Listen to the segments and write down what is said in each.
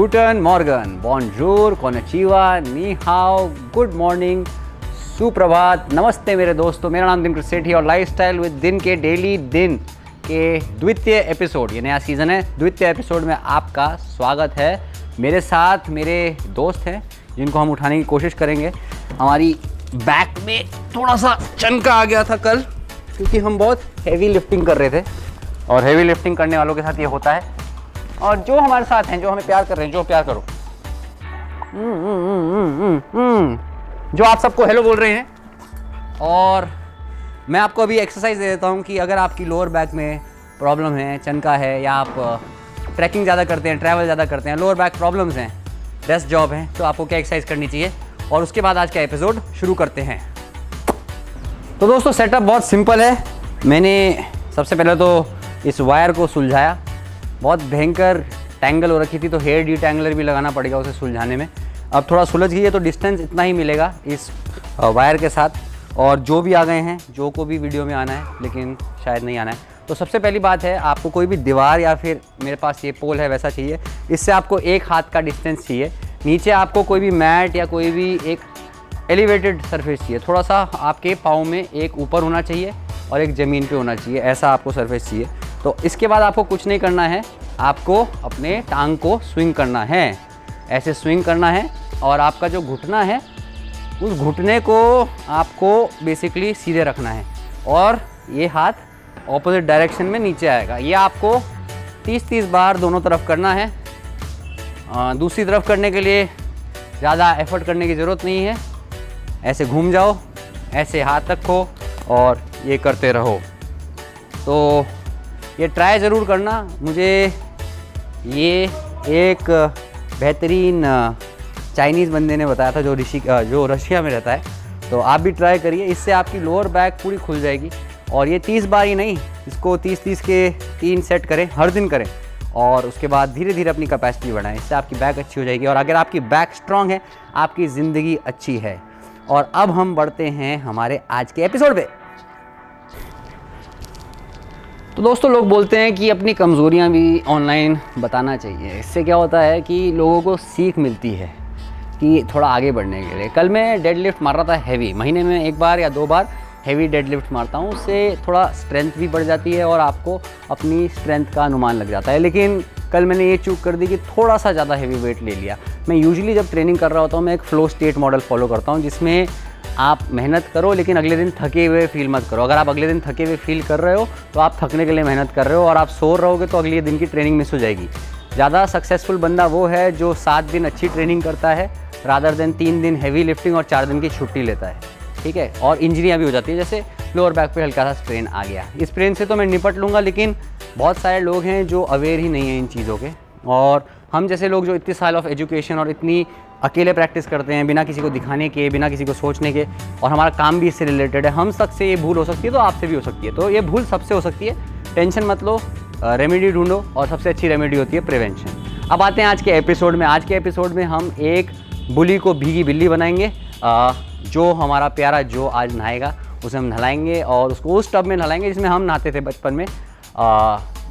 गूटन Morgan, bonjour, konnichiwa, नी हाओ, good morning, सुप्रभात, नमस्ते मेरे दोस्तों। मेरा नाम दिनकर सेठी और लाइफस्टाइल विद दिन के डेली दिन के द्वितीय एपिसोड, ये नया सीज़न है, द्वितीय एपिसोड में आपका स्वागत है। मेरे साथ मेरे दोस्त हैं जिनको हम उठाने की कोशिश करेंगे। हमारी बैक में थोड़ा सा चनका आ गया था कल, क्योंकि हम बहुत हैवी लिफ्टिंग कर रहे थे और हैवी लिफ्टिंग करने वालों के साथ ये होता है। और जो हमारे साथ हैं, जो हमें प्यार कर रहे हैं, जो प्यार करो, जो आप सबको हेलो बोल रहे हैं। और मैं आपको अभी एक्सरसाइज दे देता हूँ कि अगर आपकी लोअर बैक में प्रॉब्लम है, चनका है, या आप ट्रैकिंग ज़्यादा करते हैं, ट्रैवल ज़्यादा करते हैं, लोअर बैक प्रॉब्लम्स हैं, डेस्क जॉब है, तो आपको क्या एक्सरसाइज करनी चाहिए। और उसके बाद आज का एपिसोड शुरू करते हैं। तो दोस्तों सेटअप बहुत सिंपल है। मैंने सबसे पहले तो इस वायर को सुलझाया, बहुत भयंकर टैंगल हो रखी थी, तो हेयर डिटैंगलर भी लगाना पड़ेगा उसे सुलझाने में। अब थोड़ा सुलझ गई है तो डिस्टेंस इतना ही मिलेगा इस वायर के साथ। और जो भी आ गए हैं, जो को भी वीडियो में आना है लेकिन शायद नहीं आना है, तो सबसे पहली बात है, आपको कोई भी दीवार या फिर मेरे पास ये पोल है वैसा चाहिए। इससे आपको एक हाथ का डिस्टेंस चाहिए। नीचे आपको कोई भी मैट या कोई भी एक एलिवेटेड सरफेस चाहिए। थोड़ा सा आपके पाँव में एक ऊपर होना चाहिए और एक ज़मीन पे होना चाहिए, ऐसा आपको सरफेस चाहिए। तो इसके बाद आपको कुछ नहीं करना है, आपको अपने टांग को स्विंग करना है, ऐसे स्विंग करना है। और आपका जो घुटना है, उस घुटने को आपको बेसिकली सीधे रखना है और ये हाथ ऑपोजिट डायरेक्शन में नीचे आएगा। ये आपको 30-30 बार दोनों तरफ करना है। दूसरी तरफ करने के लिए ज़्यादा एफर्ट करने की ज़रूरत नहीं है। ऐसे घूम जाओ, ऐसे हाथ रखो और ये करते रहो। तो ये ट्राई ज़रूर करना। मुझे ये एक बेहतरीन चाइनीज़ बंदे ने बताया था जो रशिया में रहता है। तो आप भी ट्राई करिए, इससे आपकी लोअर बैक पूरी खुल जाएगी। और ये 30 बार ही नहीं, इसको 30-30 के 3 सेट करें, हर दिन करें। और उसके बाद धीरे धीरे अपनी कैपेसिटी बढ़ाएं, इससे आपकी बैक अच्छी हो जाएगी। और अगर आपकी बैक स्ट्रांग है, आपकी ज़िंदगी अच्छी है। और अब हम बढ़ते हैं हमारे आज के एपिसोड पे। तो दोस्तों, लोग बोलते हैं कि अपनी कमज़ोरियाँ भी ऑनलाइन बताना चाहिए। इससे क्या होता है कि लोगों को सीख मिलती है कि थोड़ा आगे बढ़ने के लिए। कल मैं डेड लिफ्ट मार रहा था हैवी, महीने में 1 बार या 2 बार हैवी डेड लिफ्ट मारता हूँ। उससे थोड़ा स्ट्रेंथ भी बढ़ जाती है और आपको अपनी स्ट्रेंथ का अनुमान लग जाता है। लेकिन कल मैंने ये चूक कर दी कि थोड़ा सा ज़्यादा हैवी वेट ले लिया। मैं यूजुअली जब ट्रेनिंग कर रहा होता हूँ, मैं एक फ्लो स्टेट मॉडल फॉलो करता हूँ, जिसमें आप मेहनत करो लेकिन अगले दिन थके हुए फील मत करो। अगर आप अगले दिन थके हुए फील कर रहे हो तो आप थकने के लिए मेहनत कर रहे हो, और आप सो रहोगे तो अगले दिन की ट्रेनिंग मिस हो जाएगी। ज़्यादा सक्सेसफुल बंदा वो है जो 7 दिन अच्छी ट्रेनिंग करता है, रादर देन 3 दिन हैवी लिफ्टिंग और 4 दिन की छुट्टी लेता है। ठीक है। और इंजरियाँ भी हो जाती है, जैसे लोअर बैक पे हल्का सा स्ट्रेन आ गया। इस स्ट्रेन से तो मैं निपट लूँगा, लेकिन बहुत सारे लोग हैं जो अवेयर ही नहीं हैं इन चीज़ों के। और हम जैसे लोग जो इतने साल ऑफ एजुकेशन और इतनी अकेले प्रैक्टिस करते हैं, बिना किसी को दिखाने के, बिना किसी को सोचने के, और हमारा काम भी इससे रिलेटेड है, हम तक से ये भूल हो सकती है, तो आपसे भी हो सकती है। तो ये भूल सबसे हो सकती है, टेंशन मत लो, रेमेडी ढूंढो, और सबसे अच्छी रेमेडी होती है प्रिवेंशन। अब आते हैं आज के एपिसोड में। आज के एपिसोड में हम एक बुली को भीगी बिल्ली बनाएंगे। जो हमारा प्यारा जो आज नहाएगा उसे हम नहलाएंगे, और उसको उस टब में नहलाएंगे जिसमें हम नहाते थे बचपन में।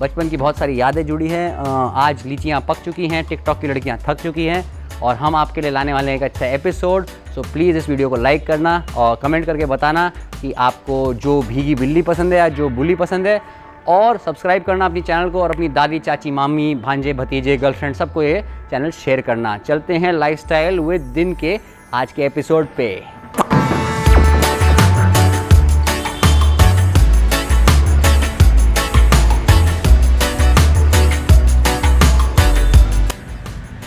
बचपन की बहुत सारी यादें जुड़ी हैं। आज लीचियाँ पक चुकी हैं, टिकटॉक की लड़कियाँ थक चुकी हैं, और हम आपके लिए लाने वाले हैं एक अच्छा एपिसोड। सो प्लीज़ इस वीडियो को लाइक करना और कमेंट करके बताना कि आपको जो भीगी बिल्ली पसंद है या जो बुली पसंद है। और सब्सक्राइब करना अपनी चैनल को, और अपनी दादी, चाची, मामी, भांजे, भतीजे, गर्लफ्रेंड, सबको ये चैनल शेयर करना। चलते हैं लाइफस्टाइल विद दिन के आज के एपिसोड पे।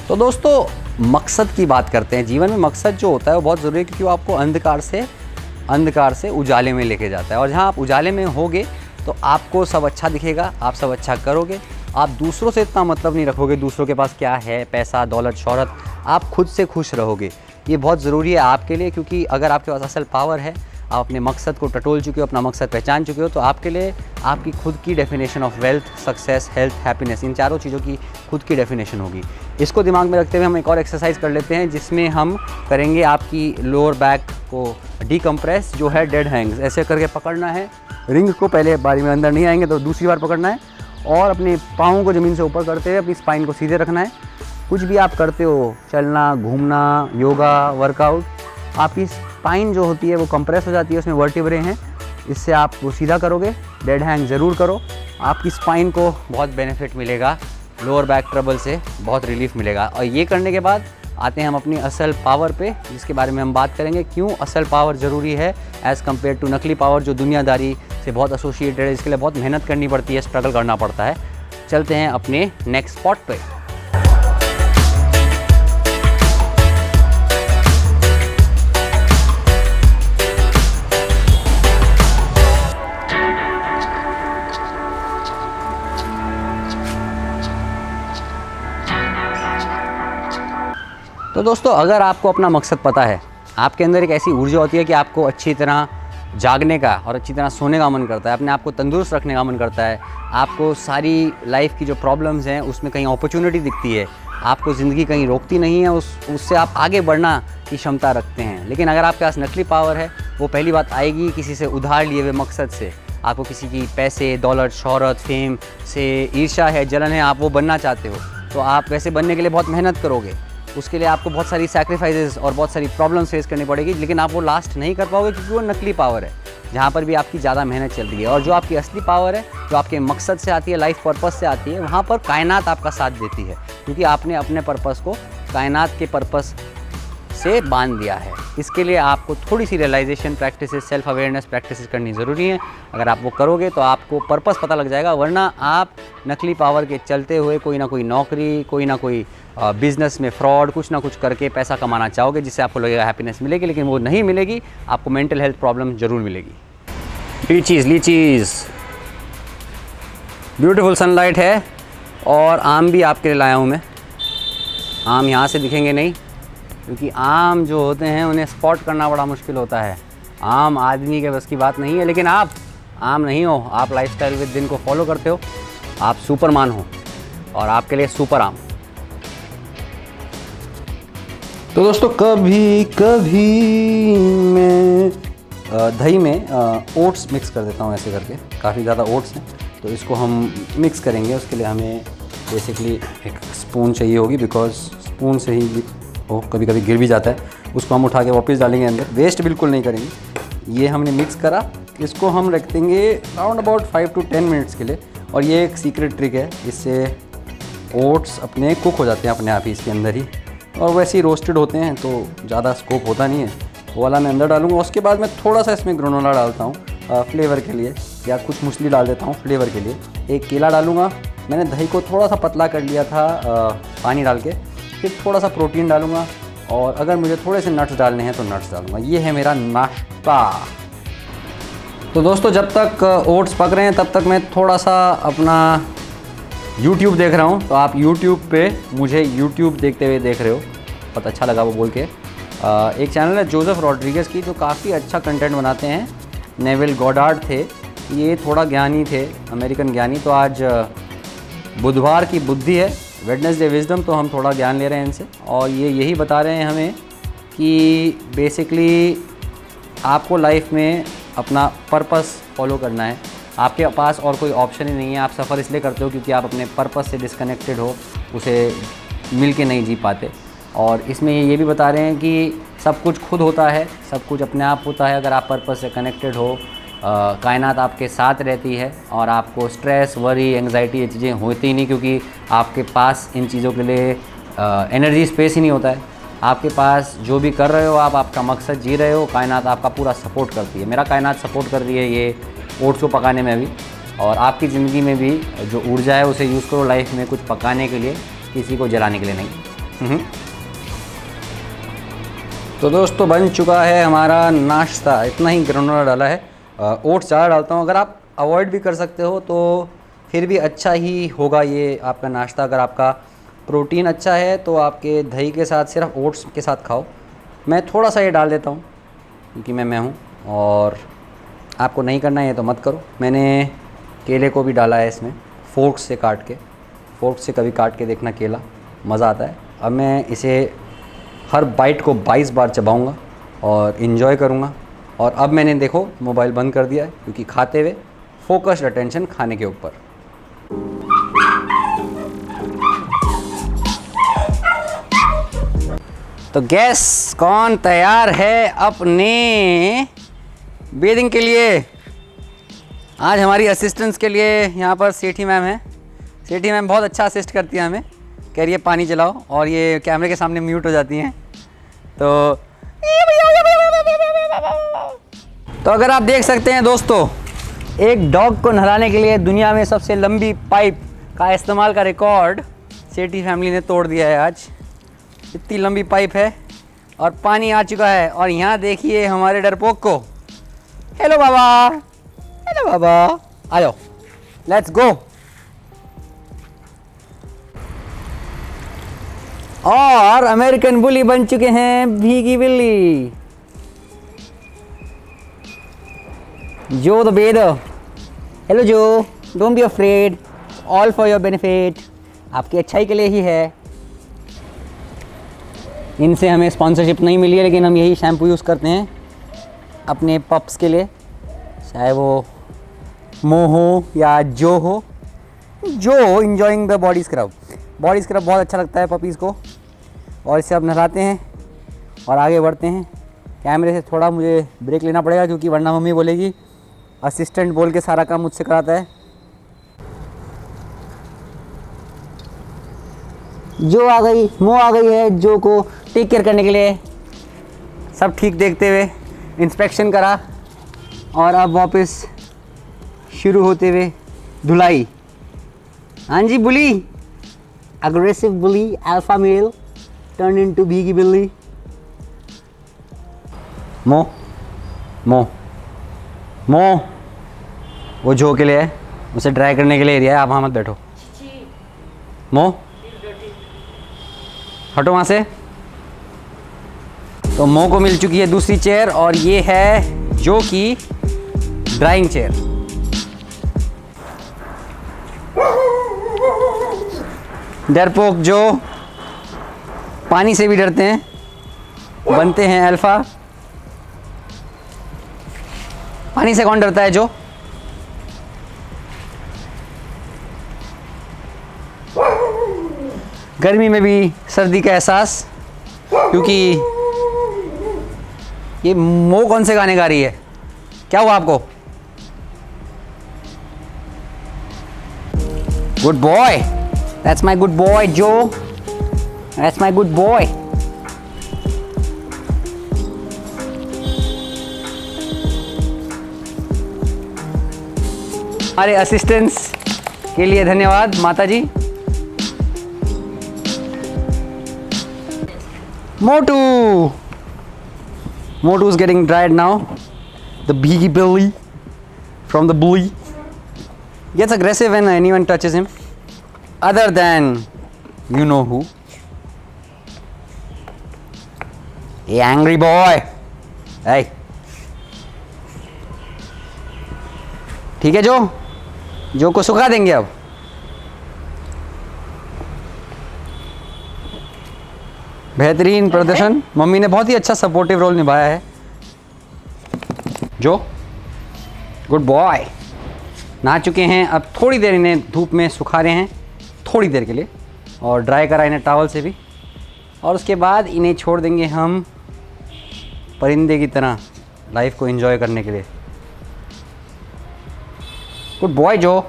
तो दोस्तों, मकसद की बात करते हैं। जीवन में मकसद जो होता है वो बहुत ज़रूरी है, क्योंकि वो आपको अंधकार से उजाले में लेके जाता है। और जहाँ आप उजाले में होगे तो आपको सब अच्छा दिखेगा, आप सब अच्छा करोगे, आप दूसरों से इतना मतलब नहीं रखोगे, दूसरों के पास क्या है, पैसा, दौलत, शोहरत, आप खुद से खुश रहोगे। ये बहुत ज़रूरी है आपके लिए, क्योंकि अगर आपके पास असल पावर है, आप अपने मकसद को टटोल चुके हो, अपना मकसद पहचान चुके हो, तो आपके लिए आपकी खुद की definition of wealth, success, health, happiness, इन चारों चीज़ों की खुद की डेफिनेशन होगी। इसको दिमाग में रखते हुए हम एक और एक्सरसाइज कर लेते हैं, जिसमें हम करेंगे आपकी लोअर बैक को डीकम्प्रेस, जो है डेड हैंग्स। ऐसे करके पकड़ना है रिंग को, पहले बारी में अंदर नहीं आएंगे तो दूसरी बार पकड़ना है, और अपने पाँव को ज़मीन से ऊपर करते हुए अपनी स्पाइन को सीधे रखना है। कुछ भी आप करते हो, चलना, घूमना, योगा, वर्कआउट, आपकी स्पाइन जो होती है वो कंप्रेस हो जाती है, उसमें वर्टिब्रे हैं, इससे आप वो सीधा करोगे। डेड हैंग ज़रूर करो, आपकी स्पाइन को बहुत बेनिफिट मिलेगा, लोअर बैक ट्रबल से बहुत रिलीफ मिलेगा। और ये करने के बाद आते हैं हम अपनी असल पावर पे, जिसके बारे में हम बात करेंगे क्यों असल पावर ज़रूरी है एज़ कम्पेयर टू नकली पावर जो दुनियादारी से बहुत एसोसिएटेड है। इसके लिए बहुत मेहनत करनी पड़ती है, स्ट्रगल करना पड़ता है। चलते हैं अपने नेक्स्ट स्पॉट पे। तो दोस्तों, अगर आपको अपना मकसद पता है, आपके अंदर एक ऐसी ऊर्जा होती है कि आपको अच्छी तरह जागने का और अच्छी तरह सोने का मन करता है, अपने आप को तंदुरुस्त रखने का मन करता है, आपको सारी लाइफ की जो प्रॉब्लम्स हैं उसमें कहीं अपॉर्चुनिटी दिखती है, आपको ज़िंदगी कहीं रोकती नहीं है, उससे आप आगे बढ़ना की क्षमता रखते हैं। लेकिन अगर आपके पास नकली पावर है, वो पहली बात आएगी किसी से उधार लिए हुए मकसद से। आपको किसी की पैसे, दौलत, शोहरत, फेम से ईर्ष्या है, जलन है, आप वो बनना चाहते हो, तो आप वैसे बनने के लिए बहुत मेहनत करोगे, उसके लिए आपको बहुत सारी सैक्रिफाइसेस और बहुत सारी प्रॉब्लम्स फेस करनी पड़ेगी, लेकिन आप वो लास्ट नहीं कर पाओगे क्योंकि वो नकली पावर है, जहाँ पर भी आपकी ज़्यादा मेहनत चल रही है। और जो आपकी असली पावर है, जो आपके मकसद से आती है, लाइफ पर्पस से आती है, वहाँ पर कायनात आपका साथ देती है, क्योंकि आपने अपने पर्पस को कायनात के पर्पस से बांध दिया है। इसके लिए आपको थोड़ी सी realisation practices, self awareness practices करनी ज़रूरी है। अगर आप वो करोगे तो आपको पर्पस पता लग जाएगा, वरना आप नकली पावर के चलते हुए कोई ना कोई नौकरी, कोई ना कोई बिज़नेस में फ्रॉड, कुछ ना कुछ करके पैसा कमाना चाहोगे, जिससे आपको लगेगा हैप्पीनेस मिलेगी, लेकिन वो नहीं मिलेगी, आपको मेंटल हेल्थ प्रॉब्लम ज़रूर मिलेगी। लीचीज़ ब्यूटीफुल सनलाइट है, और आम भी आपके लिए लाया हूँ मैं। आम यहाँ से दिखेंगे नहीं, क्योंकि आम जो होते हैं उन्हें स्पॉट करना बड़ा मुश्किल होता है। आम आदमी के बस की बात नहीं है, लेकिन आप आम नहीं हो, आप लाइफस्टाइल विद दिन को फॉलो करते हो, आप सुपरमैन हो, और आपके लिए सुपर आम। तो दोस्तों, कभी कभी मैं दही में ओट्स मिक्स कर देता हूँ ऐसे करके, काफ़ी ज़्यादा ओट्स हैं, तो इसको हम मिक्स करेंगे। उसके लिए हमें बेसिकली एक स्पून चाहिए होगी, बिकॉज स्पून से ही कभी कभी गिर भी जाता है। उसको हम उठा के वापस डालेंगे अंदर, वेस्ट बिल्कुल नहीं करेंगे। ये हमने मिक्स करा, इसको हम रख देंगे अराउंड अबाउट 5 to 10 मिनट्स के लिए। और ये एक सीक्रेट ट्रिक है, इससे ओट्स अपने कुक हो जाते हैं अपने आप ही इसके अंदर ही, और वैसे ही रोस्टेड होते हैं तो ज़्यादा स्कोप होता नहीं है। वो वाला मैं अंदर डालूँगा। उसके बाद मैं थोड़ा सा इसमें ग्रेनोला डालता हूँ फ्लेवर के लिए, या कुछ मूसली डाल देता हूँ फ्लेवर के लिए। एक केला डालूँगा, मैंने दही को थोड़ा सा पतला कर लिया था पानी डाल के। फिर थोड़ा सा प्रोटीन डालूँगा, और अगर मुझे थोड़े से नट्स डालने हैं तो नट्स डालूँगा। ये है मेरा नाश्ता। तो दोस्तों, जब तक ओट्स पक रहे हैं तब तक मैं थोड़ा सा अपना YouTube देख रहा हूँ। तो आप YouTube पे मुझे YouTube देखते हुए देख रहे हो, बहुत अच्छा लगा वो बोल के। एक चैनल है जोसेफ रॉड्रिगेज़ की, जो काफ़ी अच्छा कंटेंट बनाते हैं। नेविल गॉडार्ड थे, ये थोड़ा ज्ञानी थे, अमेरिकन ज्ञानी। तो आज बुधवार की बुद्धि है, वेडनेसडे विजडम, तो हम थोड़ा ज्ञान ले रहे हैं इनसे, और ये यही बता रहे हैं हमें कि बेसिकली आपको लाइफ में अपना पर्पस फॉलो करना है। आपके पास और कोई ऑप्शन ही नहीं है। आप सफ़र इसलिए करते हो क्योंकि आप अपने पर्पस से डिस्कनेक्टेड हो, उसे मिल के नहीं जी पाते। और इसमें ये भी बता रहे हैं कि सब कुछ खुद होता है, सब कुछ अपने आप होता है अगर आप पर्पस से कनेक्टेड हो। कायनात आपके साथ रहती है, और आपको स्ट्रेस, वरी, एंग्जाइटी ये चीज़ें होती ही नहीं, क्योंकि आपके पास इन चीज़ों के लिए एनर्जी स्पेस ही नहीं होता है। आपके पास जो भी कर रहे हो आप, आपका मकसद जी रहे हो, कायनात आपका पूरा सपोर्ट करती है। मेरा कायनात सपोर्ट कर रही है ये ओट्स को पकाने में भी, और आपकी ज़िंदगी में भी जो ऊर्जा है उसे यूज़ करो लाइफ में कुछ पकाने के लिए, किसी को जलाने के लिए नहीं। तो दोस्तों, बन चुका है हमारा नाश्ता। इतना ही ग्रेनोला डाला है, ओट्स ज़्यादा डालता हूँ। अगर आप अवॉइड भी कर सकते हो तो फिर भी अच्छा ही होगा ये आपका नाश्ता। अगर आपका प्रोटीन अच्छा है तो आपके दही के साथ सिर्फ ओट्स के साथ खाओ। मैं थोड़ा सा ये डाल देता हूँ क्योंकि मैं हूँ, और आपको नहीं करना है तो मत करो। मैंने केले को भी डाला है इसमें, फोर्क से काट के। फोर्क से कभी काट के देखना केला, मज़ा आता है। अब मैं इसे हर बाइट को 22 बार चबाऊँगा और इन्जॉय करूँगा। और अब मैंने देखो मोबाइल बंद कर दिया है, क्योंकि खाते हुए फोकस्ड अटेंशन खाने के ऊपर। तो गैस कौन तैयार है अपने बेदिंग के लिए? आज हमारी असिस्टेंस के लिए यहाँ पर सेठी मैम है। सेठी मैम बहुत अच्छा असिस्ट करती है हमें, कह रही है पानी चलाओ, और ये कैमरे के सामने म्यूट हो जाती हैं। तो अगर आप देख सकते हैं दोस्तों, एक डॉग को नहलाने के लिए दुनिया में सबसे लंबी पाइप का इस्तेमाल का रिकॉर्ड सेठी फैमिली ने तोड़ दिया है। आज इतनी लंबी पाइप है और पानी आ चुका है। और यहाँ देखिए हमारे डरपोक को। हेलो बाबा, हेलो बाबा, आ जाओ, लेट्स गो। और अमेरिकन बुली बन चुके हैं भीगी बिल्ली। जो द बेद, हेलो जो, don't be afraid, all for your benefit, आपकी अच्छाई के लिए ही है। इनसे हमें स्पॉन्सरशिप नहीं मिली है, लेकिन हम यही शैम्पू यूज़ करते हैं अपने पप्स के लिए, चाहे वो मो हो या जो हो। जो enjoying the body scrub. Body scrub बहुत अच्छा लगता है पपीज़ को, और इससे अब नहलाते हैं और आगे बढ़ते हैं। कैमरे से थोड़ा मुझे ब्रेक लेना पड़ेगा, क्योंकि वरना मम्मी बोलेगी असिस्टेंट बोल के सारा काम मुझसे कराता है। जो आ गई, मो आ गई है जो को टेक केयर करने के लिए। सब ठीक देखते हुए इंस्पेक्शन करा, और अब वापस शुरू होते हुए धुलाई। हाँ जी बुली, अग्रेसिव बुली, अल्फा मेल टर्न इनटू भीगी बिल्ली। मो मो मो, वो जो के लिए है, उसे ड्राई करने के लिए एरिया है, आप वहाँ मत बैठो। मो हटो वहाँ से। तो मो को मिल चुकी है दूसरी चेयर, और ये है जो की ड्राइंग चेयर। डरपोक जो पानी से भी डरते हैं, बनते हैं अल्फा। पानी से कौन डरता है जो? गर्मी में भी सर्दी का एहसास, क्योंकि ये मो कौन से गाने गा रही है? क्या हुआ आपको? Good boy, that's my good boy जो, दैट्स माय गुड बॉय। हमारे असिस्टेंट्स के लिए धन्यवाद माता जी। Motu is getting dried now. The biggie billy from the bully gets aggressive when anyone touches him, other than you know who. Hey angry boy, hey, ठीक है जो को सुखा देंगे अब। बेहतरीन प्रदर्शन, मम्मी ने बहुत ही अच्छा सपोर्टिव रोल निभाया है। जो गुड बॉय नहा चुके हैं, अब थोड़ी देर इन्हें धूप में सुखा रहे हैं, थोड़ी देर के लिए, और ड्राई करा इन्हें टॉवल से भी, और उसके बाद इन्हें छोड़ देंगे हम परिंदे की तरह लाइफ को एंजॉय करने के लिए। गुड बॉय जो,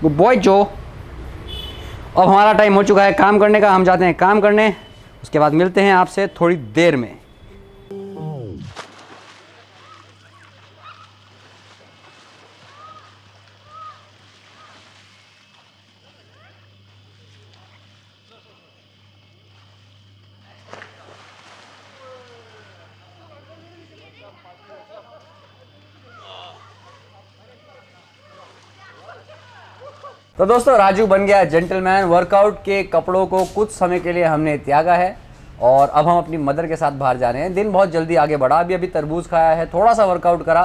गुड बॉय जो। अब हमारा टाइम हो चुका है काम करने का, हम जाते हैं काम करने, उसके बाद मिलते हैं आपसे थोड़ी देर में। तो दोस्तों राजू बन गया जेंटलमैन। वर्कआउट के कपड़ों को कुछ समय के लिए हमने त्यागा है, और अब हम अपनी मदर के साथ बाहर जा रहे हैं। दिन बहुत जल्दी आगे बढ़ा, अभी तरबूज खाया है, थोड़ा सा वर्कआउट करा।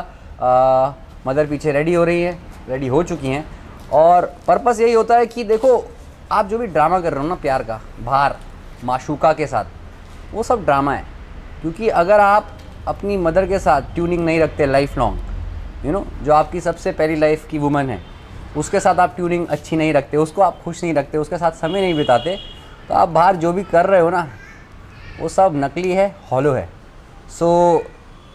मदर पीछे रेडी हो रही है, रेडी हो चुकी हैं, और पर्पस यही होता है कि देखो आप जो भी ड्रामा कर रहे हो ना प्यार का बाहर माशूका के साथ, वो सब ड्रामा है। क्योंकि अगर आप अपनी मदर के साथ ट्यूनिंग नहीं रखते लाइफ लॉन्ग, जो आपकी सबसे पहली लाइफ की वुमन है, उसके साथ आप ट्यूनिंग अच्छी नहीं रखते, उसको आप खुश नहीं रखते, उसके साथ समय नहीं बिताते, तो आप बाहर जो भी कर रहे हो ना, वो सब नकली है, हॉलो है। सो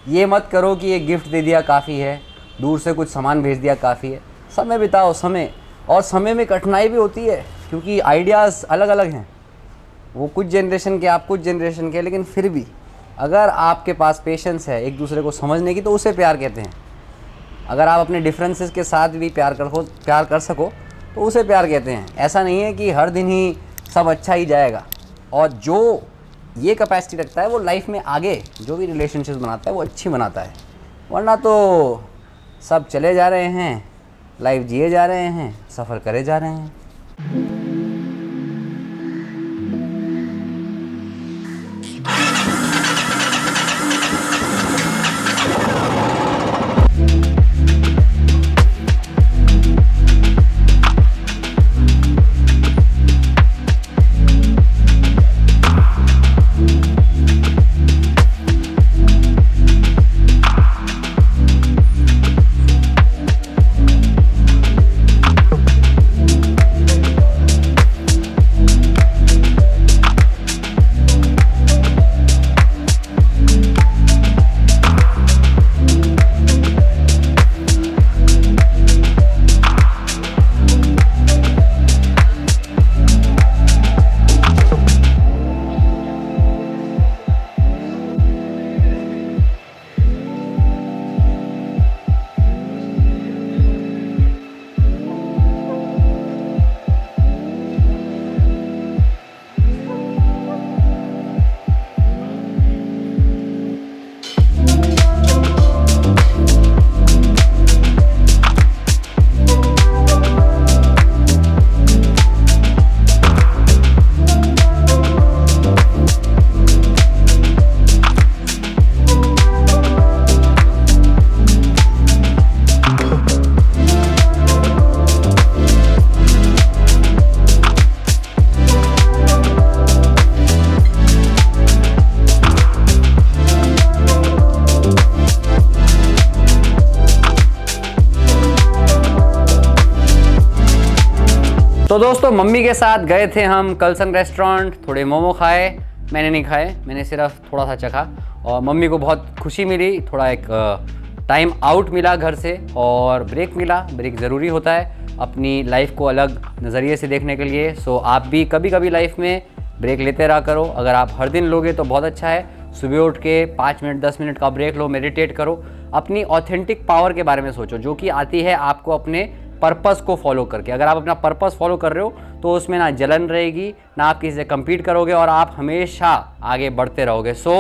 ये मत करो कि ये गिफ्ट दे दिया काफ़ी है, दूर से कुछ सामान भेज दिया काफ़ी है। समय बिताओ, समय, और समय में कठिनाई भी होती है क्योंकि आइडियाज़ अलग अलग हैं, वो कुछ जनरेशन के, आप कुछ जनरेशन के, लेकिन फिर भी अगर आपके पास पेशेंस है एक दूसरे को समझने की तो उसे प्यार कहते हैं। अगर आप अपने डिफरेंसेस के साथ भी प्यार कर सको तो उसे प्यार कहते हैं। ऐसा नहीं है कि हर दिन ही सब अच्छा ही जाएगा, और जो ये कैपेसिटी रखता है वो लाइफ में आगे जो भी रिलेशनशिप्स बनाता है वो अच्छी बनाता है। वरना तो सब चले जा रहे हैं, लाइफ जिए जा रहे हैं, सफ़र करे जा रहे हैं। तो दोस्तों मम्मी के साथ गए थे हम कलसन रेस्टोरेंट, थोड़े मोमो खाए। मैंने नहीं खाए, मैंने सिर्फ थोड़ा सा चखा, और मम्मी को बहुत खुशी मिली, थोड़ा एक टाइम आउट मिला घर से और ब्रेक मिला। ब्रेक ज़रूरी होता है अपनी लाइफ को अलग नज़रिए से देखने के लिए। सो आप भी कभी कभी लाइफ में ब्रेक लेते रहा करो। अगर आप हर दिन लोगे तो बहुत अच्छा है। सुबह उठ के 5 मिनट 10 मिनट का ब्रेक लो, मेडिटेट करो, अपनी ऑथेंटिक पावर के बारे में सोचो जो कि आती है आपको अपने पर्पस को फॉलो करके। अगर आप अपना पर्पस फॉलो कर रहे हो तो उसमें ना जलन रहेगी, ना आप किसी से कम्पीट करोगे, और आप हमेशा आगे बढ़ते रहोगे। सो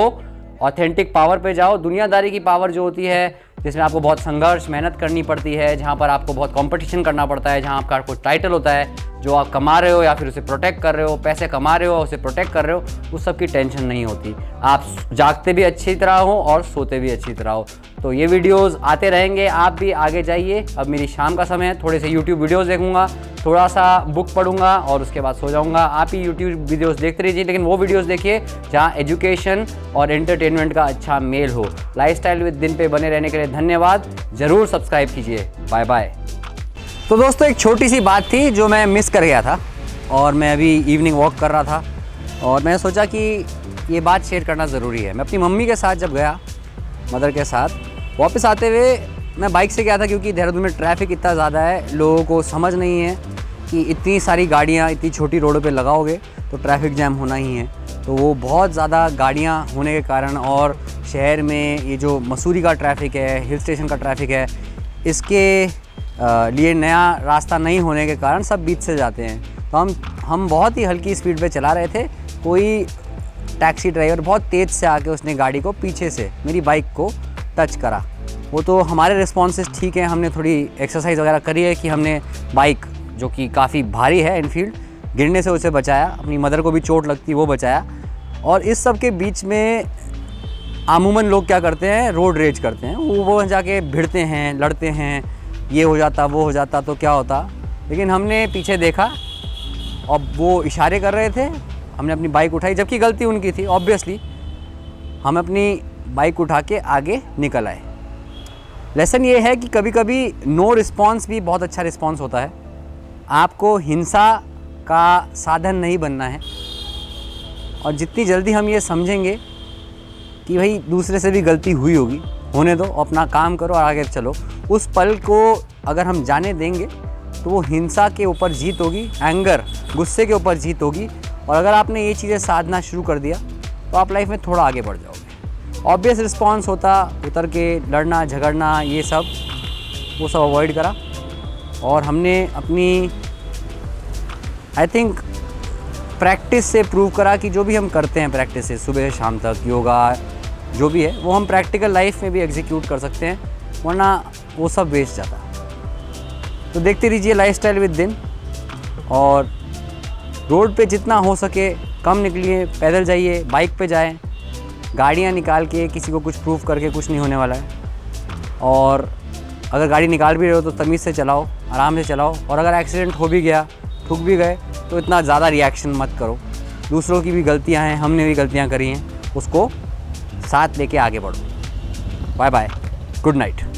ऑथेंटिक पावर पे जाओ। दुनियादारी की पावर जो होती है जिसमें आपको बहुत संघर्ष, मेहनत करनी पड़ती है, जहाँ पर आपको बहुत कंपटीशन करना पड़ता है, जहाँ आपका कुछ टाइटल होता है जो आप कमा रहे हो या फिर उसे प्रोटेक्ट कर रहे हो, पैसे कमा रहे हो उसे प्रोटेक्ट कर रहे हो, उस सब की टेंशन नहीं होती। आप जागते भी अच्छी तरह हो और सोते भी अच्छी तरह हो। तो ये वीडियोस आते रहेंगे, आप भी आगे जाइए। अब मेरी शाम का समय है, थोड़े से यूट्यूब वीडियोस देखूंगा, थोड़ा सा बुक पढ़ूंगा और उसके बाद सो जाऊंगा। आप ही यूट्यूब वीडियोस देखते रहिए, लेकिन वो वीडियोस देखिए जहां एजुकेशन और एंटरटेनमेंट का अच्छा मेल हो। लाइफस्टाइल विद दिन पे बने रहने के लिए धन्यवाद। ज़रूर सब्सक्राइब कीजिए। Bye bye. तो दोस्तों एक छोटी सी बात थी जो मैं मिस कर गया था, और मैं अभी इवनिंग वॉक कर रहा था और मैंने सोचा कि ये बात शेयर करना ज़रूरी है। मैं अपनी मम्मी के साथ जब गया, मदर के साथ, वापस आते हुए मैं बाइक से गया था क्योंकि देहरादून में ट्रैफिक इतना ज़्यादा है, लोगों को समझ नहीं है कि इतनी सारी गाड़ियाँ इतनी छोटी रोडों पे लगाओगे तो ट्रैफिक जैम होना ही है। तो वो बहुत ज़्यादा गाड़ियाँ होने के कारण, और शहर में ये जो मसूरी का ट्रैफिक है, हिल स्टेशन का ट्रैफिक है, इसके लिए नया रास्ता नहीं होने के कारण सब बीच से जाते हैं। तो हम बहुत ही हल्की स्पीड पे चला रहे थे। कोई टैक्सी ड्राइवर बहुत तेज़ से आके उसने गाड़ी को पीछे से मेरी बाइक को टच करा। वो तो हमारे रिस्पॉन्सेस ठीक हैं, हमने थोड़ी एक्सरसाइज वगैरह करी है कि हमने बाइक जो कि काफ़ी भारी है एनफील्ड, गिरने से उसे बचाया, अपनी मदर को भी चोट लगती वो बचाया। और इस सब के बीच में अमूमन लोग क्या करते हैं, रोड रेज करते हैं, वो जाके भिड़ते हैं, लड़ते हैं, ये हो जाता वो हो जाता तो क्या होता। लेकिन हमने पीछे देखा और वो इशारे कर रहे थे, हमने अपनी बाइक उठाई, जबकि गलती उनकी थी ऑब्वियसली। हम अपनी बाइक उठा के आगे निकल आए। लेसन ये है कि कभी कभी नो रिस्पॉन्स भी बहुत अच्छा रिस्पॉन्स होता है। आपको हिंसा का साधन नहीं बनना है, और जितनी जल्दी हम ये समझेंगे कि भाई दूसरे से भी गलती हुई होगी, होने दो, अपना काम करो और आगे चलो, उस पल को अगर हम जाने देंगे तो वो हिंसा के ऊपर जीत होगी, एंगर, गुस्से के ऊपर जीत होगी। और अगर आपने ये चीज़ें साधना शुरू कर दिया तो आप लाइफ में थोड़ा आगे बढ़ जाओगे। ऑब्वियस रिस्पॉन्स होता उतर के लड़ना झगड़ना, ये सब वो सब अवॉइड करा। और हमने अपनी आई थिंक प्रैक्टिस से प्रूव करा कि जो भी हम करते हैं प्रैक्टिस से, सुबह शाम तक योगा जो भी है, वो हम प्रैक्टिकल लाइफ में भी एग्जीक्यूट कर सकते हैं, वरना वो सब वेस्ट जाता। तो देखते रहिए लाइफस्टाइल विद दिन। और रोड पे जितना हो सके कम निकलिए, पैदल जाइए, बाइक पे जाएं, गाड़ियाँ निकाल के किसी को कुछ प्रूफ करके कुछ नहीं होने वाला है। और अगर गाड़ी निकाल भी रहे हो तो तमीज़ से चलाओ, आराम से चलाओ। और अगर एक्सीडेंट हो भी गया, ठुक भी गए, तो इतना ज़्यादा रिएक्शन मत करो। दूसरों की भी गलतियां हैं, हमने भी गलतियां करी हैं, उसको साथ लेके आगे बढ़ो। Bye bye, good night.